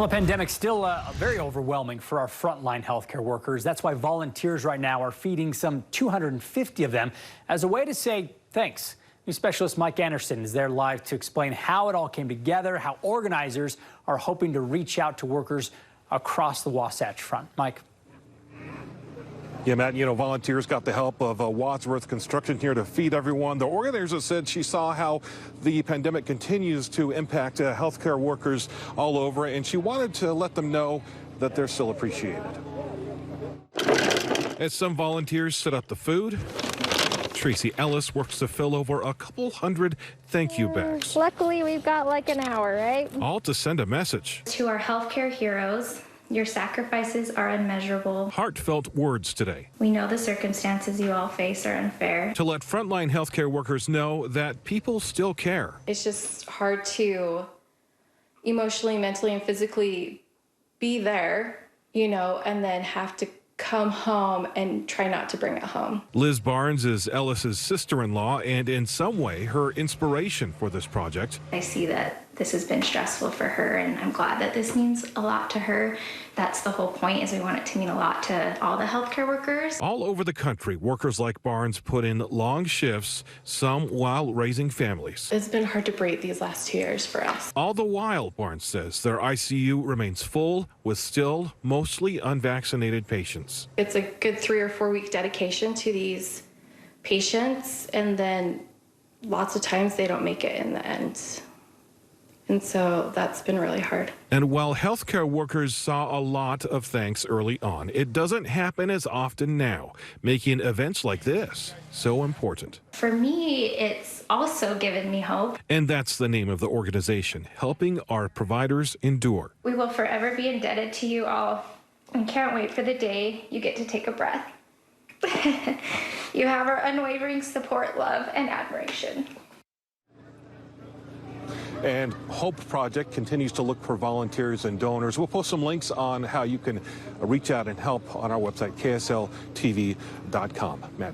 Well, the pandemic's still very overwhelming for our frontline healthcare workers. That's why volunteers right now are feeding some 250 of them as a way to say thanks. News specialist Mike Anderson is there live to explain how it all came together, how organizers are hoping to reach out to workers across the Wasatch Front. Mike. Yeah, Matt, volunteers got the help of Wadsworth Construction here to feed everyone. The organizer said she saw how the pandemic continues to impact healthcare workers all over, and she wanted to let them know that they're still appreciated. As some volunteers set up the food, Tracy Ellis works to fill over a couple hundred thank you bags. Luckily, we've got like an hour, right? All to send a message. To our healthcare heroes, your sacrifices are unmeasurable. Heartfelt words today. We know the circumstances you all face are unfair. To let frontline healthcare workers know that people still care. It's just hard to emotionally, mentally, and physically be there, and then have to come home and try not to bring it home. Liz Barnes is Ellis's sister-in-law and in some way her inspiration for this project. I see that this has been stressful for her, and I'm glad that this means a lot to her. That's the whole point, is we want it to mean a lot to all the healthcare workers. All over the country, workers like Barnes put in long shifts, some while raising families. It's been hard to breathe these last 2 years for us. All the while, Barnes says, their ICU remains full with still mostly unvaccinated patients. It's a good 3 or 4 week dedication to these patients, and then lots of times they don't make it in the end. And so that's been really hard. And while healthcare workers saw a lot of thanks early on, it doesn't happen as often now, making events like this so important. For me, it's also given me hope. And that's the name of the organization, helping our providers endure. We will forever be indebted to you all, and can't wait for the day you get to take a breath. You have our unwavering support, love, and admiration. And Hope Project continues to look for volunteers and donors. We'll post some links on how you can reach out and help on our website, ksltv.com. Matt.